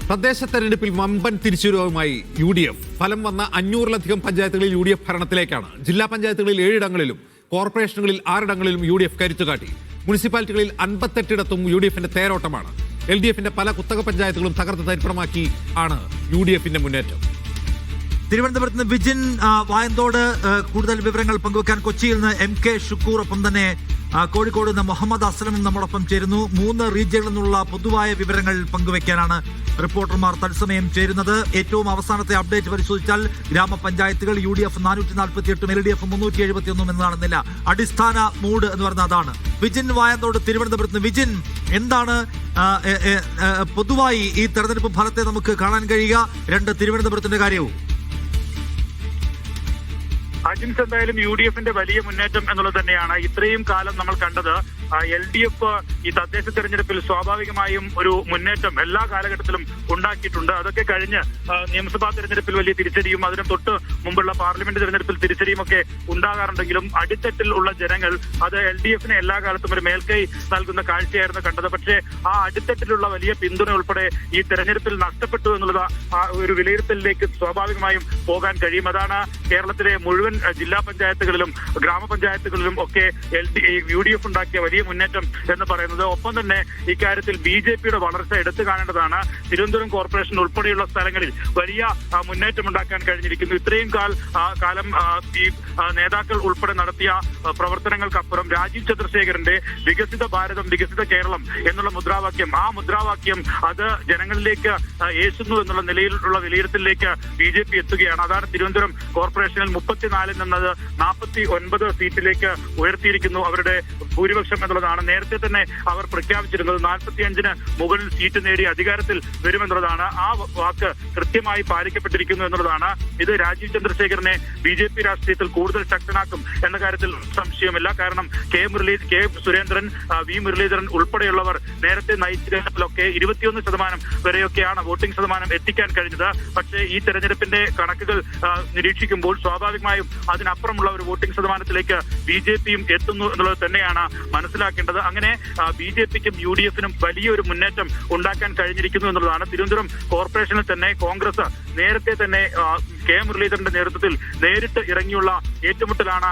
തദ്ദേശ തെരഞ്ഞെടുപ്പിൽ വമ്പൻ തിരിച്ചുവരവുമായി UDF. ഫലം വന്ന 500-ലധികം പഞ്ചായത്തുകളിൽ UDF ഭരണത്തിലേക്കാണ്. ജില്ലാ പഞ്ചായത്തുകളിൽ 7 ഇടങ്ങളിലും കോർപ്പറേഷനുകളിൽ 6 ഇടങ്ങളിലും UDF കരുത്തുകാട്ടി. മുനിസിപ്പാലിറ്റികളിൽ 58 UDFന്റെ തേരോട്ടമാണ്. LDFന്റെ പല കുത്തക പഞ്ചായത്തുകളും തകർത്ത് തരിപ്പണമാക്കി ആണ് UDFന്റെ മുന്നേറ്റം. തിരുവനന്തപുരത്ത് നിന്ന് വിജിൻ വായന്തോട് കൂടുതൽ വിവരങ്ങൾ പങ്കുവെക്കാൻ കൊച്ചിയിൽ നിന്ന് MK ഷുക്കൂർ, ഒപ്പം തന്നെ കോഴിക്കോട് നിന്ന് മുഹമ്മദ് അസ്ലമും നമ്മോടൊപ്പം ചേരുന്നു. 3 റീജിയനിൽ നിന്നുള്ള പൊതുവായ വിവരങ്ങൾ പങ്കുവെക്കാനാണ് റിപ്പോർട്ടർമാർ തത്സമയം ചേരുന്നത്. ഏറ്റവും അവസാനത്തെ അപ്ഡേറ്റ് പരിശോധിച്ചാൽ ഗ്രാമപഞ്ചായത്തുകൾ UDF 448, LDF 371 എന്നതാണ് നില. അടിസ്ഥാന മൂഡ് എന്ന് പറയുന്നത് അതാണ്. വിജിൻ വായന്തോട് തിരുവനന്തപുരത്ത് നിന്ന്. വിജിൻ, എന്താണ് പൊതുവായി ഈ തെരഞ്ഞെടുപ്പ് ഫലത്തെ നമുക്ക് കാണാൻ കഴിയുക? തിരുവനന്തപുരത്തിന്റെ കാര്യവും അജിൻസ്, എന്തായാലും UDFന്റെ വലിയ മുന്നേറ്റം എന്നുള്ളത് തന്നെയാണ്. ഇത്രയും കാലം നമ്മൾ കണ്ടത് LDF ഈ തദ്ദേശ തെരഞ്ഞെടുപ്പിൽ സ്വാഭാവികമായും ഒരു മുന്നേറ്റം എല്ലാ കാലഘട്ടത്തിലും ഉണ്ടാക്കിയിട്ടുണ്ട്. അതൊക്കെ കഴിഞ്ഞ് നിയമസഭാ തെരഞ്ഞെടുപ്പിൽ വലിയ തിരിച്ചടിയും അതിന് തൊട്ട് മുമ്പുള്ള പാർലമെന്റ് തെരഞ്ഞെടുപ്പിൽ തിരിച്ചടിയും ഒക്കെ ഉണ്ടാകാറുണ്ടെങ്കിലും അടിത്തട്ടിൽ ഉള്ള ജനങ്ങൾ അത് LDFന് എല്ലാ കാലത്തും ഒരു മേൽക്കൈ നൽകുന്ന കാഴ്ചയായിരുന്നു കണ്ടത്. പക്ഷേ ആ അടിത്തട്ടിലുള്ള വലിയ പിന്തുണ ഉൾപ്പെടെ ഈ തെരഞ്ഞെടുപ്പിൽ നഷ്ടപ്പെട്ടു എന്നുള്ളത് ആ ഒരു വിലയിരുത്തലിലേക്ക് സ്വാഭാവികമായും പോകാൻ കഴിയും. അതാണ് കേരളത്തിലെ മുഴുവൻ ജില്ലാ പഞ്ചായത്തുകളിലും ഗ്രാമപഞ്ചായത്തുകളിലും ഒക്കെ UDF ഉണ്ടാക്കിയ വലിയ മുന്നേറ്റം എന്ന് പറയുന്നത്. ഒപ്പം തന്നെ ഇക്കാര്യത്തിൽ BJPയുടെ വളർച്ച എടുത്തു കാണേണ്ടതാണ്. തിരുവനന്തപുരം കോർപ്പറേഷൻ ഉൾപ്പെടെയുള്ള സ്ഥലങ്ങളിൽ വലിയ മുന്നേറ്റം ഉണ്ടാക്കാൻ കഴിഞ്ഞിരിക്കുന്നു. ഇത്രയും കാലം ഈ നേതാക്കൾ ഉൾപ്പെടെ നടത്തിയ പ്രവർത്തനങ്ങൾക്കപ്പുറം രാജീവ് ചന്ദ്രശേഖരന്റെ വികസിത ഭാരതം വികസിത കേരളം എന്നുള്ള മുദ്രാവാക്യം, ആ മുദ്രാവാക്യം അത് ജനങ്ങളിലേക്ക് ഏശുന്നു എന്നുള്ള നിലയിലുള്ള വിലയിരുത്തലിലേക്ക് BJP എത്തുകയാണ്. അതാണ് തിരുവനന്തപുരം കോർപ്പറേഷനിൽ 34 നിന്നത് 49 സീറ്റിലേക്ക് ഉയർത്തിയിരിക്കുന്നു അവരുടെ ഭൂരിപക്ഷം എന്നുള്ളതാണ്. നേരത്തെ തന്നെ അവർ പ്രഖ്യാപിച്ചിരുന്നത് 45-ന് മുകളിൽ സീറ്റ് നേടി അധികാരത്തിൽ വരുമെന്നുള്ളതാണ്. ആ വാക്ക് കൃത്യമായി പാലിക്കപ്പെട്ടിരിക്കുന്നു എന്നുള്ളതാണ്. ഇത് രാജീവ് ചന്ദ്രശേഖരനെ BJP രാഷ്ട്രീയത്തിൽ കൂടുതൽ ശക്തനാക്കും എന്ന കാര്യത്തിൽ സംശയമില്ല. കാരണം കെ സുരേന്ദ്രൻ, V മുരളീധരൻ ഉൾപ്പെടെയുള്ളവർ നേരത്തെ നയിച്ചതിലൊക്കെ 21% വരെയൊക്കെയാണ് വോട്ടിംഗ് ശതമാനം എത്തിക്കാൻ കഴിഞ്ഞത്. പക്ഷേ ഈ തെരഞ്ഞെടുപ്പിന്റെ കണക്കുകൾ നിരീക്ഷിക്കുമ്പോൾ സ്വാഭാവികമായും അതിനപ്പുറമുള്ള ഒരു വോട്ടിംഗ് ശതമാനത്തിലേക്ക് BJPയും എത്തുന്നു എന്നുള്ളത് തന്നെയാണ് മനസ്സിലാക്കേണ്ടത്. അങ്ങനെ BJPക്കും UDFനും വലിയൊരു മുന്നേറ്റം ഉണ്ടാക്കാൻ കഴിഞ്ഞിരിക്കുന്നു എന്നുള്ളതാണ്. തിരുവനന്തപുരം കോർപ്പറേഷനിൽ തന്നെ കോൺഗ്രസ് നേരത്തെ തന്നെ കെ മുരളീധരന്റെ നേതൃത്വത്തിൽ നേരിട്ട് ഇറങ്ങിയുള്ള ഏറ്റുമുട്ടലാണ്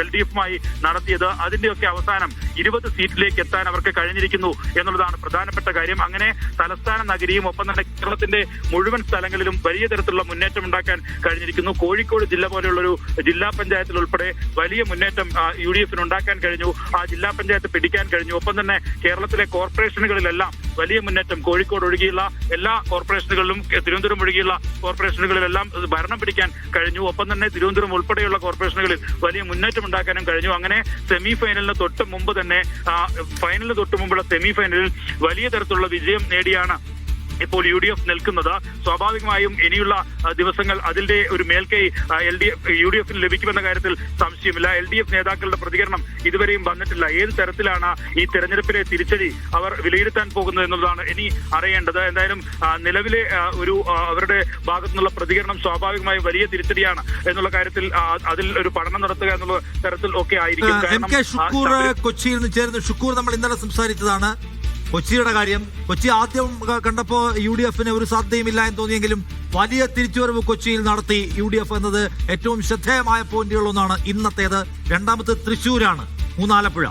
LDFുമായി നടത്തിയത്. അതിന്റെയൊക്കെ അവസാനം 20 സീറ്റിലേക്ക് എത്താൻ അവർക്ക് കഴിഞ്ഞിരിക്കുന്നു എന്നുള്ളതാണ് പ്രധാനപ്പെട്ട കാര്യം. അങ്ങനെ തലസ്ഥാന നഗരിയും ഒപ്പം തന്നെ കേരളത്തിന്റെ മുഴുവൻ സ്ഥലങ്ങളിലും വലിയ തരത്തിലുള്ള മുന്നേറ്റം ഉണ്ടാക്കാൻ കഴിഞ്ഞിരിക്കുന്നു. കോഴിക്കോട് ജില്ല പോലെയുള്ളൊരു ജില്ലാ പഞ്ചായത്തിൽ ഉൾപ്പെടെ വലിയ മുന്നേറ്റം UDFന് ഉണ്ടാക്കാൻ കഴിഞ്ഞു. ആ ജില്ലാ പഞ്ചായത്ത് പിടിക്കാൻ കഴിഞ്ഞു. ഒപ്പം തന്നെ കേരളത്തിലെ കോർപ്പറേഷനുകളിലെല്ലാം വലിയ മുന്നേറ്റം, കോഴിക്കോട് ഒഴികെയുള്ള എല്ലാ കോർപ്പറേഷനുകളിലും തിരുവനന്തപുരം ഒഴികെയുള്ള കോർപ്പറേഷനുകളിലെല്ലാം ഭരണം പിടിക്കാൻ കഴിഞ്ഞു. ഒപ്പം തന്നെ തിരുവനന്തപുരം ഉൾപ്പെടെയുള്ള കോർപ്പറേഷനുകളിൽ വലിയ മുന്നേറ്റം ഉണ്ടാക്കാനും കഴിഞ്ഞു. അങ്ങനെ സെമി ഫൈനലിന് തൊട്ട് മുമ്പ് തന്നെ ഫൈനലിന് തൊട്ട് മുമ്പുള്ള സെമി ഫൈനലിൽ വലിയ തരത്തിലുള്ള വിജയം നേടിയാണ് ഇപ്പോൾ UDF നിൽക്കുന്നത്. സ്വാഭാവികമായും ഇനിയുള്ള ദിവസങ്ങൾ അതിന്റെ ഒരു മേൽക്കൈ UDFന് ലഭിക്കുമെന്ന കാര്യത്തിൽ സംശയമില്ല. LDF നേതാക്കളുടെ പ്രതികരണം ഇതുവരെയും വന്നിട്ടില്ല. ഏത് തരത്തിലാണ് ഈ തെരഞ്ഞെടുപ്പിലെ തിരിച്ചടി അവർ വിലയിരുത്താൻ പോകുന്നത് എന്നുള്ളതാണ് ഇനി അറിയേണ്ടത്. എന്തായാലും നിലവിലെ ഒരു അവരുടെ ഭാഗത്തു നിന്നുള്ള പ്രതികരണം സ്വാഭാവികമായും വലിയ തിരിച്ചടിയാണ് എന്നുള്ള കാര്യത്തിൽ അതിൽ ഒരു പഠനം നടത്തുക എന്നുള്ള തരത്തിൽ ഒക്കെ ആയിരിക്കും. കൊച്ചിയിൽ നിന്ന് ചേർന്ന് ഷുക്കൂർ, നമ്മൾ ഇന്നലെ സംസാരിച്ചതാണ് കൊച്ചിയുടെ കാര്യം. കൊച്ചി ആദ്യം കണ്ടപ്പോൾ UDFന് ഒരു സാധ്യതയുമില്ല എന്ന് തോന്നിയെങ്കിലും വലിയ തിരിച്ചുവരവ് കൊച്ചിയിൽ നടത്തി UDF എന്നത് ഏറ്റവും ശ്രദ്ധേയമായ പോയിന്റുകളൊന്നാണ് ഇന്നത്തേത്. രണ്ടാമത്തെ തൃശ്ശൂരാണ്, മൂന്നാലപ്പുഴ.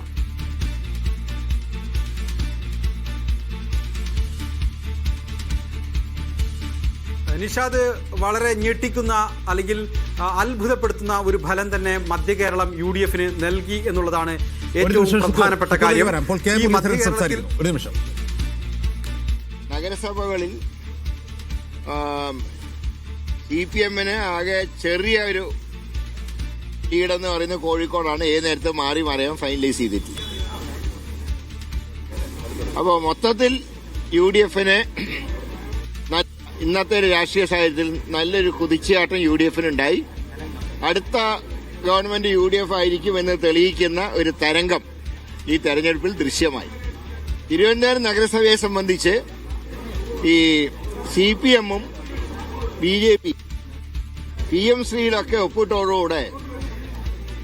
നിഷാദ്, വളരെ ഞെട്ടിക്കുന്ന അല്ലെങ്കിൽ അത്ഭുതപ്പെടുത്തുന്ന ഒരു ഫലം തന്നെ മധ്യ കേരളം UDFന് നൽകി എന്നുള്ളതാണ് ഏറ്റവും പ്രധാനപ്പെട്ട കാര്യം. നഗരസഭകളിൽ CPMന് ആകെ ചെറിയ ഒരു ലീഡെന്ന് പറയുന്നത് കോഴിക്കോടാണ്. ഏത് നേരത്തെ മാറി മറിയാൻ ഫൈനലൈസ് ചെയ്തിട്ടില്ല. അപ്പോൾ മൊത്തത്തിൽ UDFന് ഇന്നത്തെ ഒരു രാഷ്ട്രീയ സാഹചര്യത്തിൽ നല്ലൊരു കുതിച്ചുചാട്ടം UDFനുണ്ടായി. അടുത്ത ഗവൺമെന്റ് UDF ആയിരിക്കുമെന്ന് തെളിയിക്കുന്ന ഒരു തരംഗം ഈ തെരഞ്ഞെടുപ്പിൽ ദൃശ്യമായി. തിരുവനന്തപുരം നഗരസഭയെ സംബന്ധിച്ച് ഈ CPMും BJP PM ശ്രീയിലൊക്കെ ഒപ്പിട്ടോടുകൂടെ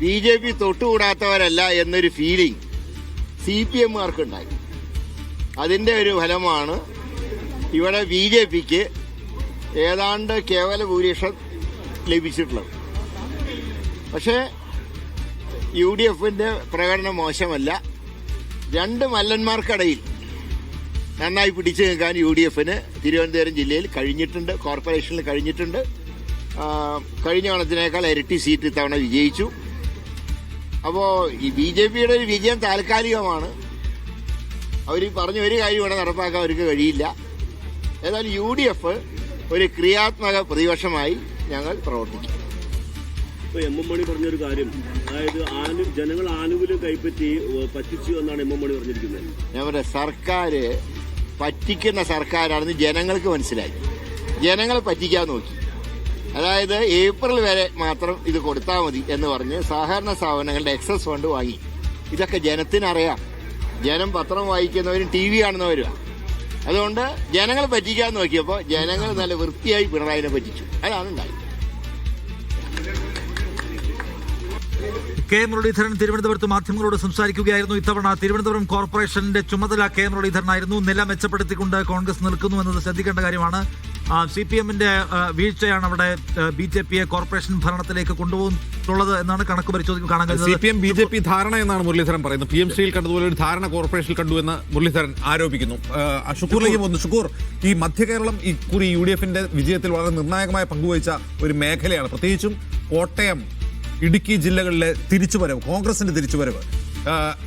BJP തൊട്ടുകൂടാത്തവരല്ല എന്നൊരു ഫീലിംഗ് CPMകാർക്കുണ്ടായി. അതിന്റെ ഒരു ഫലമാണ് ഇവിടെ BJPക്ക് ഏതാണ്ട് കേവല ഭൂരിപക്ഷം ലഭിച്ചിട്ടുള്ളത്. പക്ഷേ UDFന്റെ പ്രകടനം മോശമല്ല. രണ്ട് മല്ലന്മാർക്കിടയിൽ നന്നായി പിടിച്ചു നിൽക്കാൻ UDFന് തിരുവനന്തപുരം ജില്ലയിൽ കഴിഞ്ഞിട്ടുണ്ട്, കോർപ്പറേഷനിൽ കഴിഞ്ഞിട്ടുണ്ട്. കഴിഞ്ഞ ഗണത്തിനേക്കാൾ ഇരട്ടി സീറ്റ് ഇത്തവണ വിജയിച്ചു. അപ്പോൾ ഈ BJPയുടെ ഒരു വിജയം താൽക്കാലികമാണ്. അവർ പറഞ്ഞ ഒരു കാര്യം ഇവിടെ നടപ്പാക്കാൻ അവർക്ക് കഴിയില്ല. ഏതായാലും UDF ഒരു ക്രിയാത്മക പ്രതിപക്ഷമായി ഞങ്ങൾ പ്രവർത്തിക്കും. ഇപ്പോൾ M.M. മണി പറഞ്ഞൊരു കാര്യം, അതായത് ജനങ്ങൾ ആനുകൂല്യം കൈപ്പറ്റി പറ്റിച്ചു എന്നാണ് M.M. മണി പറഞ്ഞിരിക്കുന്നത്. ഞാൻ പറയാം, സർക്കാർ പറ്റിക്കുന്ന സർക്കാരാണെന്ന് ജനങ്ങൾക്ക് മനസ്സിലായി. ജനങ്ങളെ പറ്റിക്കാൻ നോക്കി. അതായത് ഏപ്രിൽ വരെ മാത്രം ഇത് കൊടുത്താൽ മതി എന്ന് പറഞ്ഞ് സഹകരണ സ്ഥാപനങ്ങളുടെ എക്സസ് ഫണ്ട് വാങ്ങി. ഇതൊക്കെ ജനത്തിനറിയാം. ജനം പത്രം വായിക്കുന്നവരും TV കാണുന്നവരുമാണ്. അതുകൊണ്ട് ജനങ്ങളെ പറ്റിക്കാൻ നോക്കിയപ്പോൾ ജനങ്ങൾ നല്ല വൃത്തിയായി പിണറായിനെ പറ്റിച്ചു. അതാണ് ഉണ്ടായത്. കെ മുരളീധരൻ തിരുവനന്തപുരത്ത് മാധ്യമങ്ങളോട് സംസാരിക്കുകയായിരുന്നു. ഇത്തവണ തിരുവനന്തപുരം കോർപ്പറേഷന്റെ ചുമതല കെ മുരളീധരനായിരുന്നു. നില മെച്ചപ്പെടുത്തിക്കൊണ്ട് കോൺഗ്രസ് നിൽക്കുന്നു എന്നത് ശ്രദ്ധിക്കേണ്ട കാര്യമാണ്. CPMന്റെ വീഴ്ചയാണ് അവിടെ BJPയെ കോർപ്പറേഷൻ ഭരണത്തിലേക്ക് കൊണ്ടുപോകുന്നുള്ളത് എന്നാണ് കണക്ക് പരിശോധിക്കുമ്പോൾ കാണാൻ കഴിയുന്നത്. CPM BJP ധാരണ എന്നാണ് മുരളീധരൻ പറയുന്നത്. PMCയിൽ കണ്ടതുപോലെ ഒരു ധാരണ കോർപ്പറേഷനിൽ കണ്ടുവെന്ന് മുരളീധരൻ ആരോപിക്കുന്നു. ഷുക്കൂറിലേക്ക് പോകുന്നു. ഷുക്കൂർ, ഈ മധ്യകേരളം ഇക്കുറി UDFന്റെ വിജയത്തിൽ വളരെ നിർണായകമായ പങ്കുവഹിച്ച ഒരു മേഖലയാണ്. പ്രത്യേകിച്ചും കോട്ടയം, ഇടുക്കി ജില്ലകളിലെ തിരിച്ചുവരവ്, കോൺഗ്രസിന്റെ തിരിച്ചുവരവ്,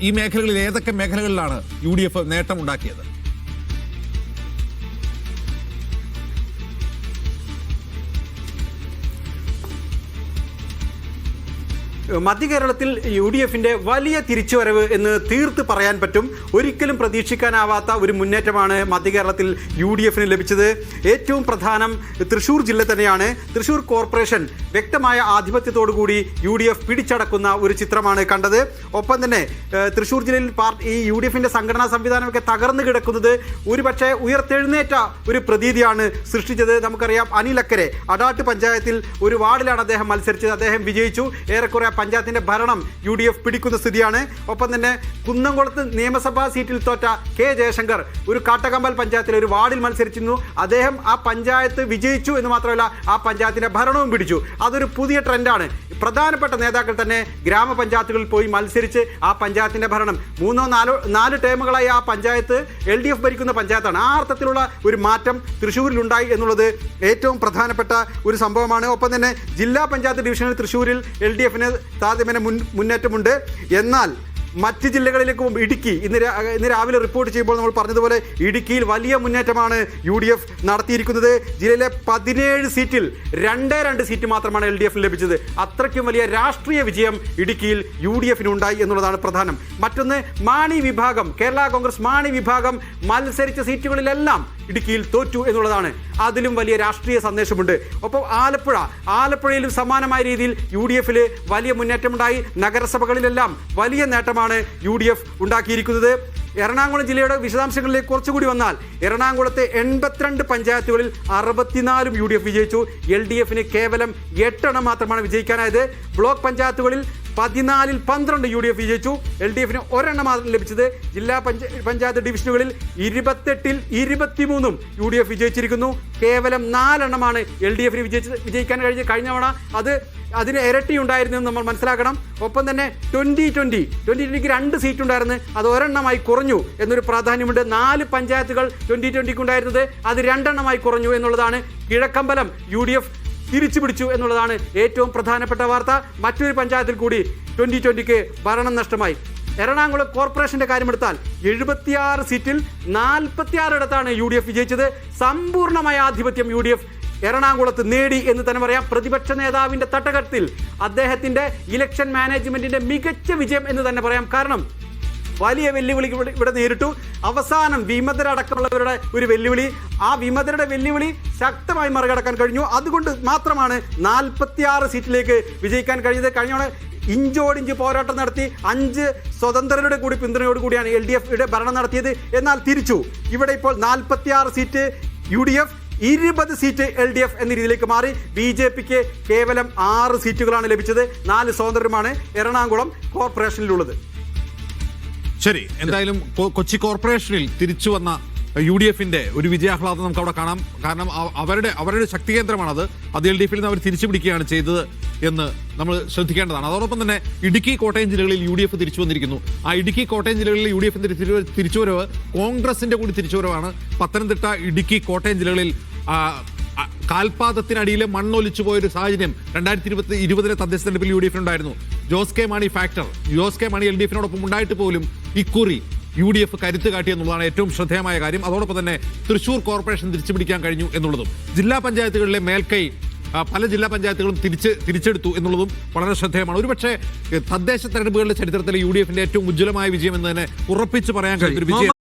ഈ മേഖലകളിൽ ഏതൊക്കെ മേഖലകളിലാണ് UDF നേട്ടമുണ്ടാക്കിയത്? മധ്യകേരളത്തിൽ UDFന്റെ വലിയ തിരിച്ചുവരവ് എന്ന് തീർത്ത് പറയാൻ പറ്റും. ഒരിക്കലും പ്രതീക്ഷിക്കാനാവാത്ത ഒരു മുന്നേറ്റമാണ് മധ്യകേരളത്തിൽ UDFന് ലഭിച്ചത്. ഏറ്റവും പ്രധാനം തൃശ്ശൂർ ജില്ല തന്നെയാണ്. തൃശ്ശൂർ കോർപ്പറേഷൻ വ്യക്തമായ ആധിപത്യത്തോടുകൂടി UDF പിടിച്ചടക്കുന്ന ഒരു ചിത്രമാണ് കണ്ടത്. ഒപ്പം തന്നെ തൃശ്ശൂർ ജില്ലയിൽ ഈ UDFന്റെ സംഘടനാ സംവിധാനമൊക്കെ തകർന്നു കിടക്കുന്നത് ഒരുപക്ഷെ ഉയർത്തെഴുന്നേറ്റ ഒരു പ്രതീതിയാണ് സൃഷ്ടിച്ചത്. നമുക്കറിയാം, അനിലക്കരെ അടാട്ട് പഞ്ചായത്തിൽ ഒരു വാർഡിലാണ് അദ്ദേഹം മത്സരിച്ചത്. അദ്ദേഹം വിജയിച്ചു. ഏറെക്കുറെ പഞ്ചായത്തിന്റെ ഭരണം UDF പിടിക്കുന്ന സ്ഥിതിയാണ്. ഒപ്പം തന്നെ കുന്നംകുളത്ത് നിയമസഭാ സീറ്റിൽ തോറ്റ K. ജയശങ്കർ ഒരു കാട്ടകമ്പൽ പഞ്ചായത്തിലെ ഒരു വാർഡിൽ മത്സരിച്ചിരുന്നു. അദ്ദേഹം ആ പഞ്ചായത്ത് വിജയിച്ചു എന്ന് മാത്രമല്ല, ആ പഞ്ചായത്തിന്റെ ഭരണവും പിടിച്ചു. അതൊരു പുതിയ ട്രെൻഡാണ്. പ്രധാനപ്പെട്ട നേതാക്കൾ തന്നെ ഗ്രാമപഞ്ചായത്തുകളിൽ പോയി മത്സരിച്ച് ആ പഞ്ചായത്തിന്റെ ഭരണം 3-4 ടേമുകളായി ആ പഞ്ചായത്ത് LDF ഭരിക്കുന്ന പഞ്ചായത്താണ്. ആ അർത്ഥത്തിലുള്ള ഒരു മാറ്റം തൃശ്ശൂരിലുണ്ടായി എന്നുള്ളത് ഏറ്റവും പ്രധാനപ്പെട്ട ഒരു സംഭവമാണ്. ഒപ്പം തന്നെ ജില്ലാ പഞ്ചായത്ത് ഡിവിഷനിൽ തൃശ്ശൂരിൽ LDFന് താരതമ്യേന മുന്നേറ്റമുണ്ട്. എന്നാൽ മറ്റ് ജില്ലകളിലേക്ക് പോകുമ്പോൾ ഇടുക്കി ഇന്ന് രാവിലെ റിപ്പോർട്ട് ചെയ്യുമ്പോൾ നമ്മൾ പറഞ്ഞതുപോലെ ഇടുക്കിയിൽ വലിയ മുന്നേറ്റമാണ് UDF നടത്തിയിരിക്കുന്നത്. ജില്ലയിലെ 17 സീറ്റിൽ 2 സീറ്റ് മാത്രമാണ് LDF ലഭിച്ചത്. അത്രയ്ക്കും വലിയ രാഷ്ട്രീയ വിജയം ഇടുക്കിയിൽ UDFന് ഉണ്ടായി എന്നുള്ളതാണ് പ്രധാനം. മറ്റൊന്ന്, മാണി വിഭാഗം, കേരള കോൺഗ്രസ് മാണി വിഭാഗം മത്സരിച്ച സീറ്റുകളിലെല്ലാം ഇടുക്കിയിൽ തോറ്റു എന്നുള്ളതാണ്. അതിലും വലിയ രാഷ്ട്രീയ സന്ദേശമുണ്ട്. ഒപ്പം ആലപ്പുഴയിലും സമാനമായ രീതിയിൽ UDFല് വലിയ മുന്നേറ്റമുണ്ടായി. നഗരസഭകളിലെല്ലാം വലിയ നേട്ടമാണ് UDF ഉണ്ടാക്കിയിരിക്കുന്നത്. എറണാകുളം ജില്ലയുടെ വിശദാംശങ്ങളിലേക്ക് കുറച്ചുകൂടി വന്നാൽ, എറണാകുളത്തെ 82 പഞ്ചായത്തുകളിൽ 64 UDF വിജയിച്ചു. LDFന് കേവലം 8 മാത്രമാണ് വിജയിക്കാനായത്. ബ്ലോക്ക് പഞ്ചായത്തുകളിൽ 14-ൽ 12 UDF വിജയിച്ചു. LDFന് 1 മാത്രം ലഭിച്ചത്. ജില്ലാ പഞ്ചായത്ത് ഡിവിഷനുകളിൽ 28-ൽ 23 UDF വിജയിച്ചിരിക്കുന്നു. കേവലം 4 LDFന് വിജയിക്കാൻ കഴിഞ്ഞ തവണ അതിന് ഇരട്ടി ഉണ്ടായിരുന്നു നമ്മൾ മനസ്സിലാക്കണം. ഒപ്പം തന്നെ 2020ക്ക് 2 സീറ്റ് ഉണ്ടായിരുന്നു, അത് 1 കുറഞ്ഞു എന്നൊരു പ്രാധാന്യമുണ്ട്. 4 പഞ്ചായത്തുകൾ 2020ക്ക് ഉണ്ടായിരുന്നത് അത് 2 കുറഞ്ഞു എന്നുള്ളതാണ്. കിഴക്കമ്പലം UDF തിരിച്ചു പിടിച്ചു എന്നുള്ളതാണ് ഏറ്റവും പ്രധാനപ്പെട്ട വാർത്ത. മറ്റൊരു പഞ്ചായത്തിൽ കൂടി 2020ക്ക് ഭരണം നഷ്ടമായി. എറണാകുളം കോർപ്പറേഷന്റെ കാര്യമെടുത്താൽ 76 സീറ്റിൽ 46 ഇടത്താണ് UDF വിജയിച്ചത്. സമ്പൂർണ്ണമായ ആധിപത്യം UDF എറണാകുളത്ത് നേടി എന്ന് തന്നെ പറയാം. പ്രതിപക്ഷ നേതാവിന്റെ തട്ടകത്തിൽ അദ്ദേഹത്തിന്റെ ഇലക്ഷൻ മാനേജ്മെന്റിന്റെ മികച്ച വിജയം എന്ന് തന്നെ പറയാം. കാരണം വലിയ വെല്ലുവിളി ഇവിടെ നേരിട്ടു. അവസാനം വിമതരടക്കമുള്ളവരുടെ ഒരു വെല്ലുവിളി, ആ വിമതരുടെ വെല്ലുവിളി ശക്തമായി മറികടക്കാൻ കഴിഞ്ഞു. അതുകൊണ്ട് മാത്രമാണ് 46 സീറ്റിലേക്ക് വിജയിക്കാൻ കഴിഞ്ഞത്. കഴിഞ്ഞ ഇഞ്ചോടിഞ്ച് പോരാട്ടം നടത്തി 5 സ്വതന്ത്രരുടെ കൂടി പിന്തുണയോട് കൂടിയാണ് LDF ഭരണം നടത്തിയത്. എന്നാൽ തിരിച്ചു ഇവിടെ ഇപ്പോൾ 46 സീറ്റ് UDF, 20 സീറ്റ് LDF എന്ന രീതിയിലേക്ക് മാറി. BJPക്ക് കേവലം 6 സീറ്റുകളാണ് ലഭിച്ചത്. 4 സ്വതന്ത്രരുമാണ് എറണാകുളം കോർപ്പറേഷനിലുള്ളത്. ശരി, എന്തായാലും കൊച്ചി കോർപ്പറേഷനിൽ തിരിച്ചു വന്ന UDF-ന്റെ ഒരു വിജയാഹ്ലാദം നമുക്ക് അവിടെ കാണാം. കാരണം അവരുടെ ശക്തി കേന്ദ്രമാണത്. അത് LDF-ൽ നിന്ന് അവർ തിരിച്ചു പിടിക്കുകയാണ് ചെയ്തത് എന്ന് നമ്മൾ ശ്രദ്ധിക്കേണ്ടതാണ്. അതോടൊപ്പം തന്നെ ഇടുക്കി, കോട്ടയം ജില്ലകളിൽ UDF തിരിച്ചു വന്നിരിക്കുന്നു. ആ ഇടുക്കി, കോട്ടയം ജില്ലകളിൽ UDF-ന്റെ തിരിച്ചുവരവ് കോൺഗ്രസിന്റെ കൂടി തിരിച്ചുവരവാണ്. പത്തനംതിട്ട, ഇടുക്കി, കോട്ടയം ജില്ലകളിൽ കാൽപാദത്തിനടിയിലെ മണ്ണൊലിച്ചു പോയൊരു സാഹചര്യം 2020 തദ്ദേശ തെരഞ്ഞെടുപ്പിൽ UDF-നുണ്ടായിരുന്നു. ജോസ് കെ മാണി ഫാക്ടർ, ജോസ് കെ മാണി LDF-നോടൊപ്പം ഉണ്ടായിട്ട് പോലും ഇക്കുറി UDF കരുത്ത് കാട്ടി എന്നുള്ളതാണ് ഏറ്റവും ശ്രദ്ധേയമായ കാര്യം. അതോടൊപ്പം തന്നെ തൃശൂർ കോർപ്പറേഷൻ തിരിച്ചു പിടിക്കാൻ കഴിഞ്ഞു എന്നുള്ളതും, ജില്ലാ പഞ്ചായത്തുകളിലെ മേൽക്കൈ പല ജില്ലാ പഞ്ചായത്തുകളും തിരിച്ചെടുത്തു എന്നുള്ളതും വളരെ ശ്രദ്ധേയമാണ്. ഒരുപക്ഷെ തദ്ദേശ തെരഞ്ഞെടുപ്പുകളുടെ ചരിത്രത്തിലെ UDF-ന്റെ ഏറ്റവും ഉജ്ജ്വലമായ വിജയം എന്ന് തന്നെ ഉറപ്പിച്ച് പറയാൻ കഴിയുന്ന ഒരു വിജയം.